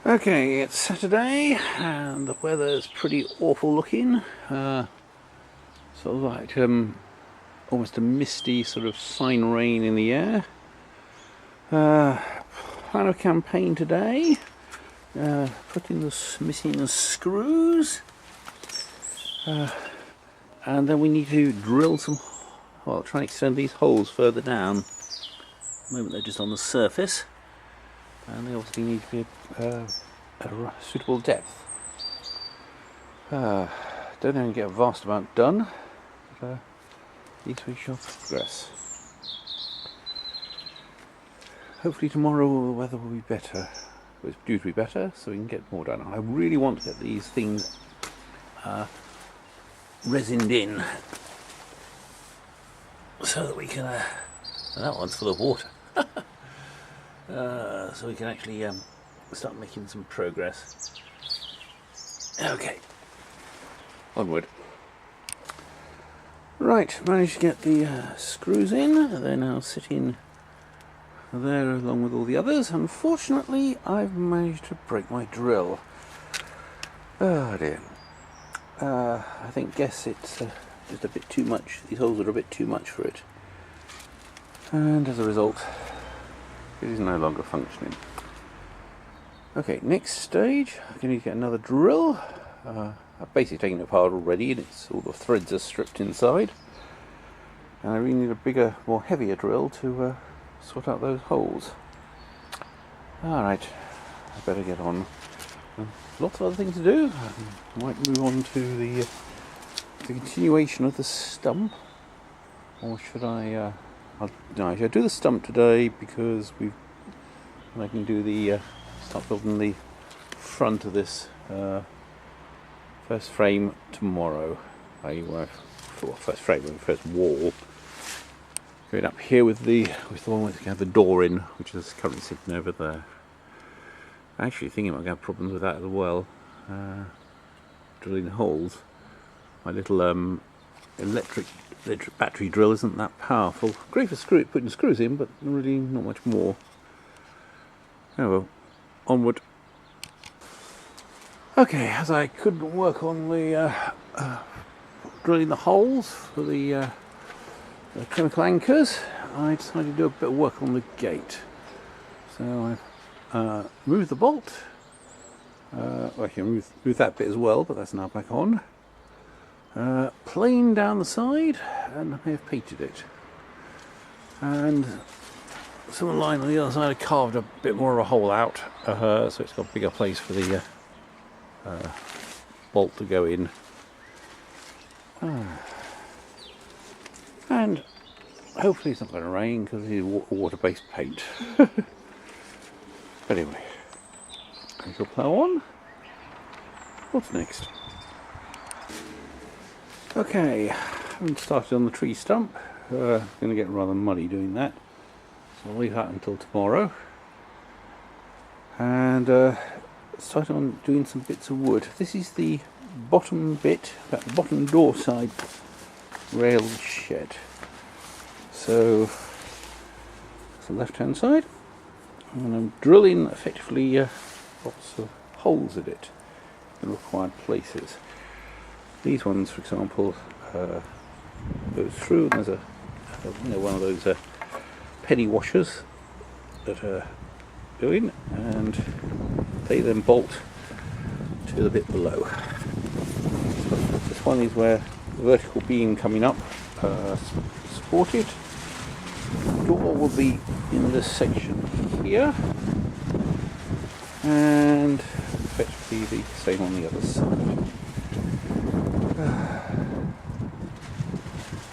Okay, it's Saturday and the weather's pretty awful looking. Sort of like almost a misty sort of fine rain in the air. Plan of campaign today. Putting the missing screws. And then we need to drill some, well, try and extend these holes further down. At the moment they're just on the surface. And they obviously need to be a suitable depth. Don't think I can get a vast amount done, but at least we shall progress. Hopefully tomorrow the weather will be better. It's due to be better, so we can get more done. I really want to get these things resined in, so that we can. And that one's full of water. So we can actually start making some progress. Okay, onward. Right, managed to get the screws in. They're now sitting there along with all the others. Unfortunately, I've managed to break my drill. Oh dear. I guess it's just a bit too much. These holes are a bit too much for it. And as a result, it is no longer functioning. Okay, next stage, I'm going to get another drill. I've basically taken it apart already, and all the threads are stripped inside. And I really need a bigger, more heavier drill to sort out those holes. Alright, I better get on. Lots of other things to do. I might move on to the continuation of the stump. Or should I... no, I should do the stump today because I can do the start building the front of this first frame tomorrow. First wall. Going up here with the one with the door in, which is currently sitting over there. Actually, thinking I might have problems with that as well. Drilling holes. My little electric battery drill isn't that powerful. Great for putting screws in, but really not much more. Oh well, onward. Okay, as I couldn't work on the drilling the holes for the chemical anchors, I decided to do a bit of work on the gate. So I've moved the bolt. Well, I can move that bit as well, but that's now back on. Planed down the side, and I have painted it. And some of the line on the other side I carved a bit more of a hole out, so it's got a bigger place for the bolt to go in. And hopefully it's not going to rain because it's water-based paint. But anyway, I shall plough on. What's next? Okay, I haven't started on the tree stump. Going to get rather muddy doing that, so I'll leave that until tomorrow. And start on doing some bits of wood. This is the bottom bit, that bottom door side railed shed. So that's the left hand side, and I'm drilling effectively lots of holes in it in required places. These ones, for example, go through, and there's one of those penny washers that are going, and they then bolt to the bit below. So this one is where the vertical beam coming up supported. The door will be in this section here, and effectively the same on the other side.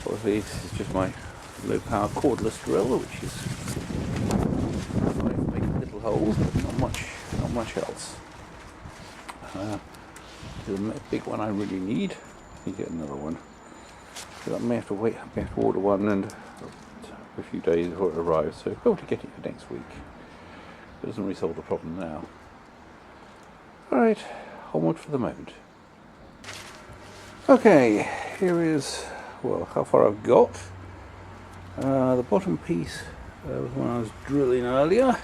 Obviously this is just my low power cordless drill, which is making little holes, but not much else. The big one I really need. I get another one. So I may have to wait. I may have to order one and a few days before it arrives. So I'll be able to get it for next week. It doesn't really solve the problem now. All right, onward for the moment. Okay, here is, well, how far I've got. The bottom piece was one I was drilling earlier.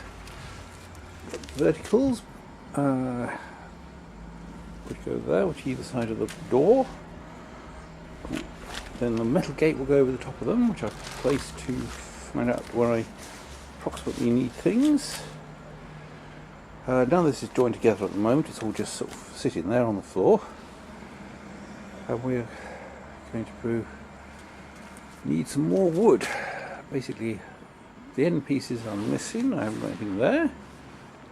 Verticals, which go there, which either side of the door. Then the metal gate will go over the top of them, which I've placed to find out where I approximately need things. None of this is joined together at the moment, it's all just sort of sitting there on the floor. And we're going to need some more wood. Basically, the end pieces are missing, I haven't got anything there.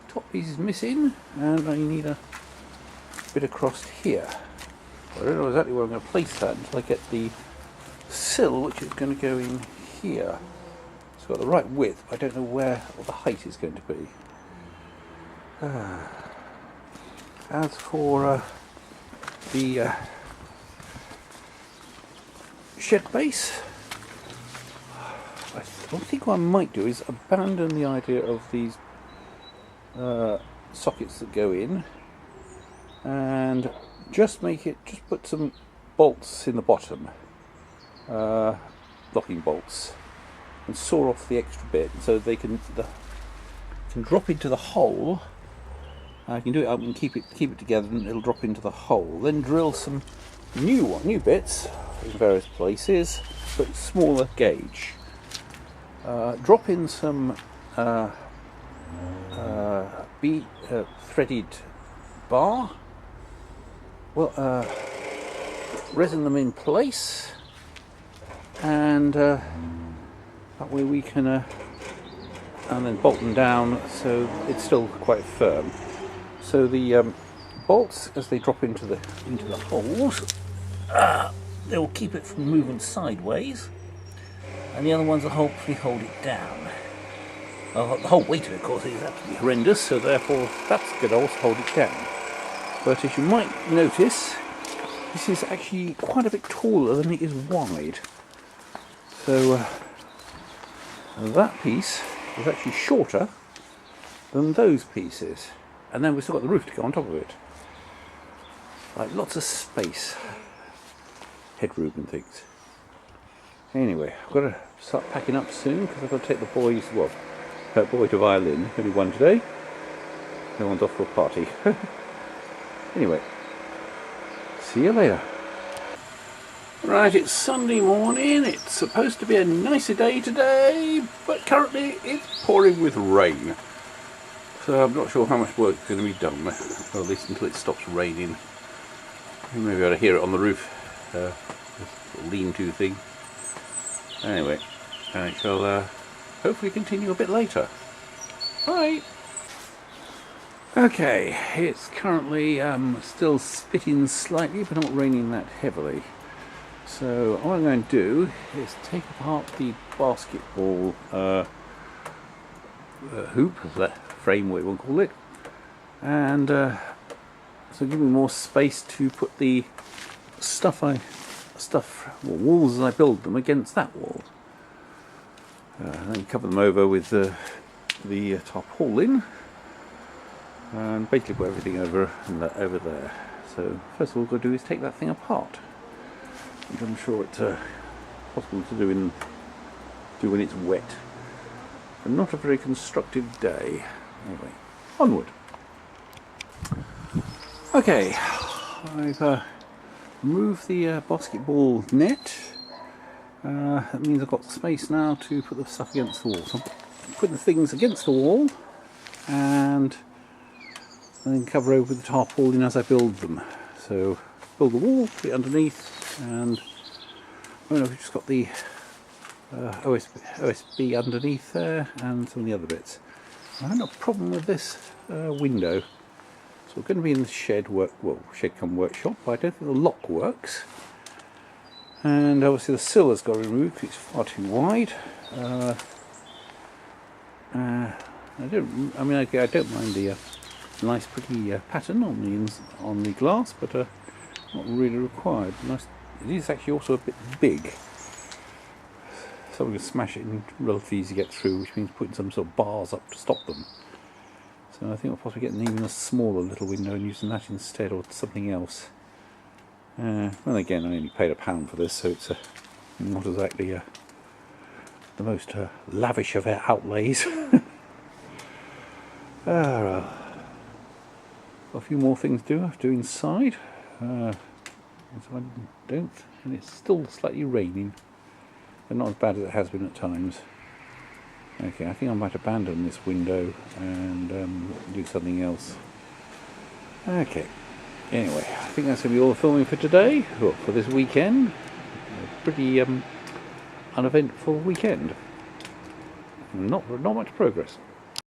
Top piece is missing, and I need a bit across here. I don't know exactly where I'm going to place that until I get the sill, which is going to go in here. It's got the right width, but I don't know where or the height is going to be. As for the shed base, I think what I might do is abandon the idea of these sockets that go in and just put some bolts in the bottom, locking bolts, and saw off the extra bit so they can drop into the hole. I can do it up and keep it together, and it'll drop into the hole. Then drill some new bits in various places, but smaller gauge. Drop in some threaded bar. Well, resin them in place, and that way we can, and then bolt them down so it's still quite firm. So the bolts, as they drop into the holes, they will keep it from moving sideways, and the other ones will hopefully hold it down. The whole weight of it, of course, is absolutely horrendous, so therefore that's going to also hold it down. But as you might notice, this is actually quite a bit taller than it is wide. So that piece is actually shorter than those pieces. And then we've still got the roof to go on top of it. Like lots of space. Headroom and things. Anyway, I've got to start packing up soon because I've got to take the boys, boy to violin, only one today. No one's off for a party. Anyway, see you later. Right, it's Sunday morning. It's supposed to be a nicer day today, but currently it's pouring with rain. So I'm not sure how much work is going to be done, well, at least until it stops raining. Maybe I ought to hear it on the roof, this lean-to thing. Anyway, I shall hopefully continue a bit later. Bye! Okay, it's currently still spitting slightly, but not raining that heavily. So what I'm going to do is take apart the basketball hoop, that frame, what you want to call it, and so give me more space to put the walls as I build them against that wall. Then cover them over with the tarpaulin, and basically put everything over there. So first of all, what we've got to do is take that thing apart, which I'm sure it's possible to do when it's wet. And not a very constructive day. Anyway, onward. Okay, I've removed the basketball net. That means I've got space now to put the stuff against the wall. So I'm putting the things against the wall and then cover over the tarpaulin as I build them. So build the wall, put it underneath, and we've just got the OSB underneath there and some of the other bits. I have no problem with this window. So we're going to be in the shed come workshop, but I don't think the lock works. And obviously the sill has got removed because it's far too wide. I don't mind the nice pretty pattern on the glass, but not really required. Nice. It is actually also a bit big. So we can smash it and relatively easy to get through, which means putting some sort of bars up to stop them. So I think we'll possibly get even a smaller little window and using that instead, or something else. Well, again, I only paid £1 for this, so it's not exactly the most lavish of outlays. Got a few more things to do. I have to do inside. So I don't, and it's still slightly raining, but not as bad as it has been at times. Okay, I think I might abandon this window and do something else. Okay, anyway, I think that's going to be all the filming for today, or for this weekend. A pretty uneventful weekend. Not much progress.